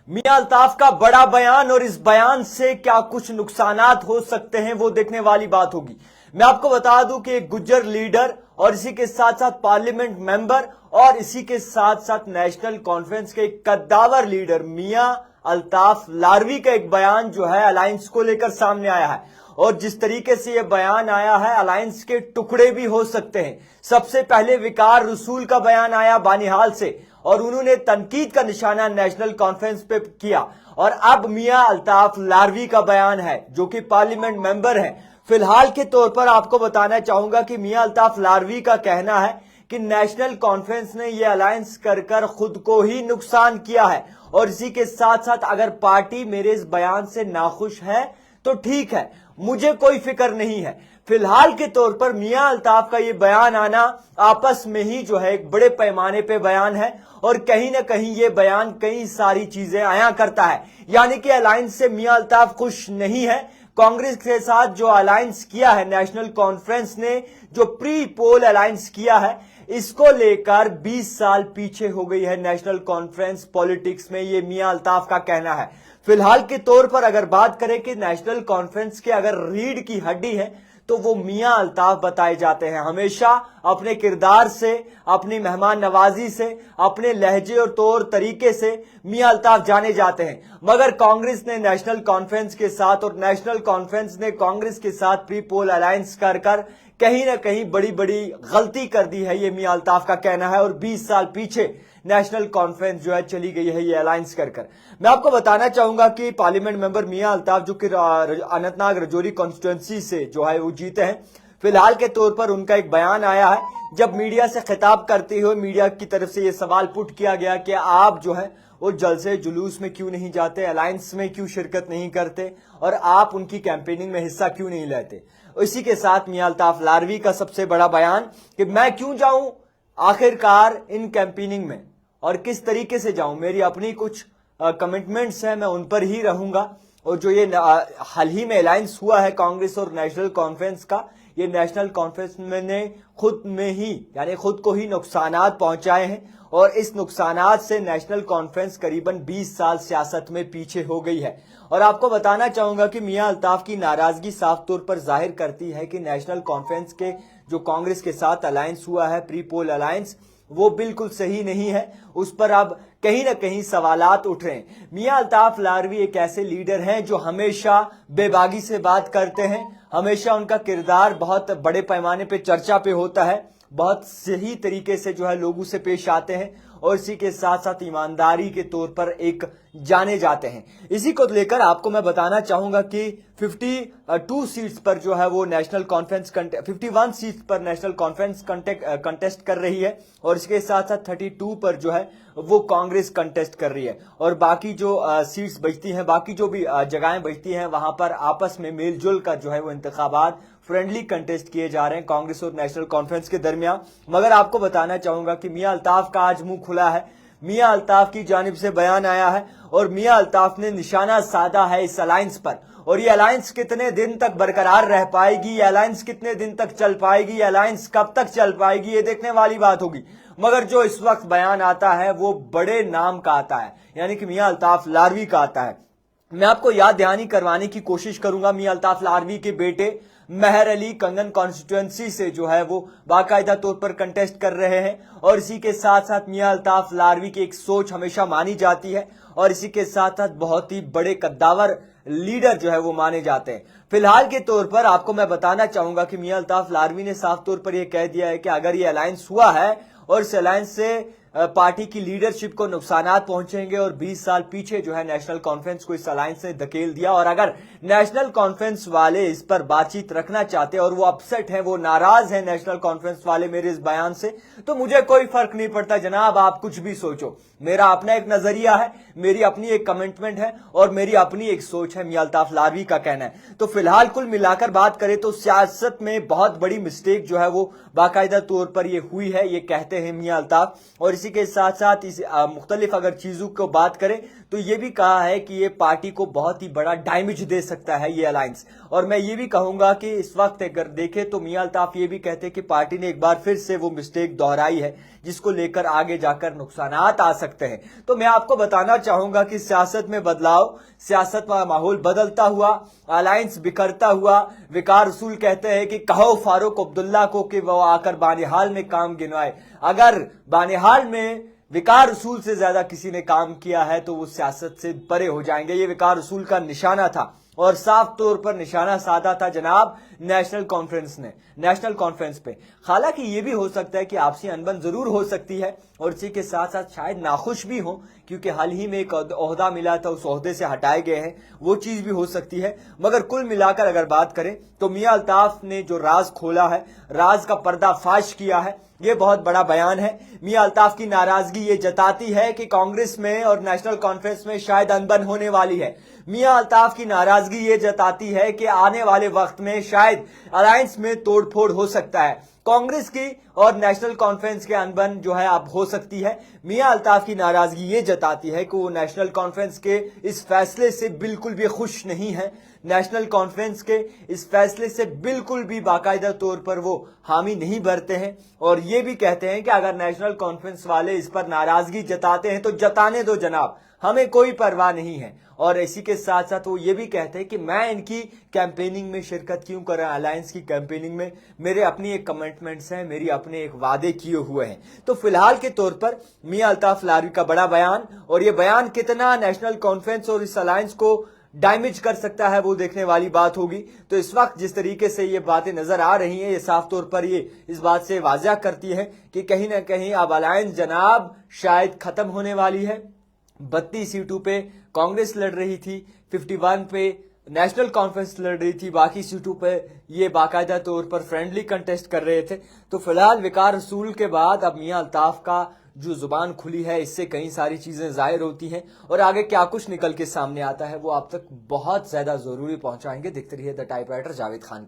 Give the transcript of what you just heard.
मियां अल्ताफ का बड़ा बयान और इस बयान से क्या कुछ नुकसानात हो सकते हैं वो देखने वाली बात होगी। मैं आपको बता दूं कि एक गुज्जर लीडर और इसी के साथ साथ पार्लियामेंट मेंबर और इसी के साथ साथ नेशनल कॉन्फ्रेंस के एक कद्दावर लीडर मियां अल्ताफ लारवी का एक बयान जो है अलायंस को लेकर सामने आया है और जिस तरीके से यह बयान आया है अलायंस के टुकड़े भी हो सकते हैं। सबसे पहले विकार रसूल का बयान आया बानिहाल से और उन्होंने तनकीद का निशाना नेशनल कॉन्फ्रेंस पे किया और अब मियां अल्ताफ लारवी का बयान है जो कि पार्लियामेंट मेंबर है। फिलहाल के तौर पर आपको बताना चाहूंगा कि मियां अल्ताफ लारवी का कहना है कि नेशनल कॉन्फ्रेंस ने यह अलायंस कर खुद को ही नुकसान किया है और इसी के साथ साथ अगर पार्टी मेरे इस बयान से नाखुश है तो ठीक है, मुझे कोई फिक्र नहीं है। फिलहाल के तौर पर मियां अल्ताफ का ये बयान आना आपस में ही जो है एक बड़े पैमाने पे बयान है और कहीं ना कहीं ये बयान कई सारी चीजें आया करता है, यानी कि अलायंस से मियां अल्ताफ खुश नहीं है। कांग्रेस के साथ जो अलायंस किया है नेशनल कॉन्फ्रेंस ने, जो प्री पोल अलायंस किया है, इसको लेकर 20 साल पीछे हो गई है नेशनल कॉन्फ्रेंस पॉलिटिक्स में, ये मियां अल्ताफ का कहना है। फिलहाल के तौर पर अगर बात करें कि नेशनल कॉन्फ्रेंस के अगर रीढ़ की हड्डी है तो वो मियां अल्ताफ बताए जाते हैं। हमेशा अपने किरदार से, अपनी मेहमान नवाजी से, अपने लहजे और तौर तरीके से मियां अल्ताफ जाने जाते हैं। मगर कांग्रेस ने नेशनल कॉन्फ्रेंस के साथ और नेशनल कॉन्फ्रेंस ने कांग्रेस के साथ प्री पोल अलायंस कर कहीं ना कहीं बड़ी बड़ी गलती कर दी है, ये मियां अल्ताफ का कहना है और 20 साल पीछे नेशनल कॉन्फ्रेंस जो है चली गई है ये अलायंस कर। मैं आपको बताना चाहूंगा कि पार्लियामेंट मेंबर मियां अल्ताफ जो कि अनंतनाग रजौरी कॉन्स्टिट्यूंसी से जो है वो जीते हैं, फिलहाल के तौर पर उनका एक बयान आया है जब मीडिया से खिताब करते हुए मीडिया की तरफ से ये सवाल पुट किया गया कि आप जो है वो जलसे जुलूस में क्यों नहीं जाते, अलायंस में क्यों शिरकत नहीं करते और आप उनकी कैंपेनिंग में हिस्सा क्यों नहीं लेते। इसी के साथ मियां अल्ताफ लारवी का सबसे बड़ा बयान कि मैं क्यों जाऊं आखिरकार इन कैंपेनिंग में और किस तरीके से जाऊं, मेरी अपनी कुछ कमिटमेंट्स हैं, मैं उन पर ही रहूंगा। और जो ये हाल ही में अलायंस हुआ है कांग्रेस और नेशनल कॉन्फ्रेंस का, ये नेशनल कॉन्फ्रेंस ने खुद में ही यानी खुद को ही नुकसानात पहुंचाए हैं और इस नुकसानात से नेशनल कॉन्फ्रेंस करीबन 20 साल सियासत में पीछे हो गई है। और आपको बताना चाहूंगा कि मियां अल्ताफ की नाराजगी साफ तौर पर जाहिर करती है कि नेशनल कॉन्फ्रेंस के जो कांग्रेस के साथ अलायंस हुआ है प्री पोल अलायंस, वो बिल्कुल सही नहीं है। उस पर अब कहीं ना कहीं सवालात उठ रहे हैं। मियां अल्ताफ लारवी एक ऐसे लीडर हैं जो हमेशा बेबागी से बात करते हैं, हमेशा उनका किरदार बहुत बड़े पैमाने पे चर्चा पे होता है, बहुत सही तरीके से जो है लोगों से पेश आते हैं और इसी के साथ साथ ईमानदारी के तौर पर एक जाने जाते हैं। इसी को लेकर आपको मैं बताना चाहूंगा कि 52 सीट्स पर जो है वो नेशनल कॉन्फ्रेंस 51 सीट्स पर नेशनल कॉन्फ्रेंस कंटेस्ट कर रही है और इसके साथ साथ 32 पर जो है वो कांग्रेस कंटेस्ट कर रही है और बाकी जो सीट्स बचती हैं, बाकी जो भी जगहें बचती हैं, वहां पर आपस में मेलजोल का जो है वो इंतखाबात फ्रेंडली कंटेस्ट किए जा रहे हैं कांग्रेस और नेशनल कॉन्फ्रेंस के दरमियान। मगर आपको बताना चाहूंगा कि मियां अल्ताफ का आज मुंह खुला है, मियां अल्ताफ की जानिब से बयान आया है और मियां अल्ताफ ने निशाना साधा है इस अलायंस पर। और ये अलायंस कितने दिन तक बरकरार रह पाएगी, ये अलायंस कितने दिन तक चल पाएगी, ये अलायंस कब तक चल पाएगी, ये देखने वाली बात होगी। मगर जो इस वक्त बयान आता है वो बड़े नाम का आता है, यानी कि मियां अल्ताफ लारवी का आता है। मैं आपको याद दहानी करवाने की कोशिश करूंगा, मियां अल्ताफ लारवी के बेटे मेहर अली कंगन कॉन्स्टिट्यूंसी से जो है वो बाकायदा तौर पर कंटेस्ट कर रहे हैं और इसी के साथ साथ मियां अल्ताफ लारवी की एक सोच हमेशा मानी जाती है और इसी के साथ साथ बहुत ही बड़े कद्दावर लीडर जो है वो माने जाते हैं। फिलहाल के तौर पर आपको मैं बताना चाहूंगा कि मियां अल्ताफ लारवी ने साफ तौर पर यह कह दिया है कि अगर ये अलायंस हुआ है और इस अलायंस से पार्टी की लीडरशिप को नुकसानात पहुंचेंगे और 20 साल पीछे जो है नेशनल कॉन्फ्रेंस को इस अलायंस ने धकेल दिया और अगर नेशनल कॉन्फ्रेंस वाले इस पर बातचीत रखना चाहते हैं और वो अपसेट हैं, वो नाराज हैं नेशनल कॉन्फ्रेंस वाले मेरे इस बयान से, तो मुझे कोई फर्क नहीं पड़ता जनाब, आप कुछ भी सोचो, मेरा अपना एक नजरिया है, मेरी अपनी एक कमिटमेंट है और मेरी अपनी एक सोच है, मियां अल्ताफ लारवी का कहना है। तो फिलहाल कुल मिलाकर बात करें तो सियासत में बहुत बड़ी मिस्टेक जो है वो बाकायदा तौर पर ये हुई है, ये कहते हैं मियां अल्ताफ। और इसी के साथ साथ इस मुख्तलिफ अगर चीजों को बात करें तो ये भी कहा है कि ये पार्टी को बहुत ही बड़ा डैमेज दे सकता है ये अलायंस और मैं ये भी कहूंगा कि इस वक्त अगर देखें तो मियां अल्ताफ ये भी कहते हैं कि पार्टी ने एक बार फिर से वो मिस्टेक दोहराई है जिसको लेकर आगे जाकर नुकसानात आ सकते हैं। तो मैं आपको बताना चाहूंगा कि सियासत में बदलाव, सियासत का माहौल बदलता हुआ, अलायंस बिखरता हुआ, विकार रसूल कहते हैं कि कहो फारूक अब्दुल्ला को कि वो आकर बानिहाल में काम गिनवाए। अगर बानिहाल में विकार रसूल से ज्यादा किसी ने काम किया है तो वो सियासत से परे हो जाएंगे। ये विकार रसूल का निशाना था और साफ तौर पर निशाना साधा था जनाब नेशनल कॉन्फ्रेंस पे। हालांकि ये भी हो सकता है कि आपसी अनबन जरूर हो सकती है और इसी के साथ साथ शायद नाखुश भी हो क्योंकि हाल ही में एक ओहदा मिला था, उस ओहदे से हटाए गए हैं, वो चीज भी हो सकती है। मगर कुल मिलाकर अगर बात करें तो मियां अल्ताफ ने जो राज खोला है, राज का पर्दाफाश किया है, ये बहुत बड़ा बयान है। मियां अल्ताफ की नाराजगी ये जताती है कि कांग्रेस में और नेशनल कॉन्फ्रेंस में शायद अनबन होने वाली है। मियां अल्ताफ की नाराजगी ये जताती है कि आने वाले वक्त में शायद अलायंस में तोड़फोड़ हो सकता है, कांग्रेस की और नेशनल कॉन्फ्रेंस के अनबन जो है अब हो सकती है। मियां अल्ताफ की नाराजगी ये जताती है कि वो नेशनल कॉन्फ्रेंस के इस फैसले से बिल्कुल भी खुश नहीं है, नेशनल कॉन्फ्रेंस के इस फैसले से बिल्कुल भी बाकायदा तौर पर वो हामी नहीं भरते हैं और ये भी कहते हैं कि अगर नेशनल कॉन्फ्रेंस वाले इस पर नाराजगी जताते हैं तो जताने दो जनाब, हमें कोई परवाह नहीं है। और इसी के साथ साथ वो ये भी कहते हैं कि मैं इनकी कैंपेनिंग में शिरकत क्यों कर रहा हूं, अलायंस की कैंपेनिंग में मेरे अपनी एक कमिटमेंट्स हैं, मेरी अपने एक वादे किए हुए हैं। तो फिलहाल के तौर पर मियां अल्ताफ लारवी का बड़ा बयान, और ये बयान कितना नेशनल कॉन्फ्रेंस और इस अलायंस को डैमेज कर सकता है वो देखने वाली बात होगी। तो इस वक्त जिस तरीके से ये बातें नजर आ रही हैं, ये साफ तौर पर ये इस बात से वाज़ह करती है कि कहीं ना कहीं अब अलायंस जनाब शायद खत्म होने वाली है। 32 सीटों पे कांग्रेस लड़ रही थी, 51 पे नेशनल कॉन्फ्रेंस लड़ रही थी, बाकी सीटों पे ये बाकायदा तौर पर फ्रेंडली कंटेस्ट कर रहे थे। तो फिलहाल विकार रसूल के बाद अब मियां अल्ताफ का जो जुबान खुली है, इससे कई सारी चीजें जाहिर होती हैं और आगे क्या कुछ निकल के सामने आता है वो आप तक बहुत ज्यादा जरूरी पहुंचाएंगे। देखते रहिए द टाइपराइटर जावेद खान।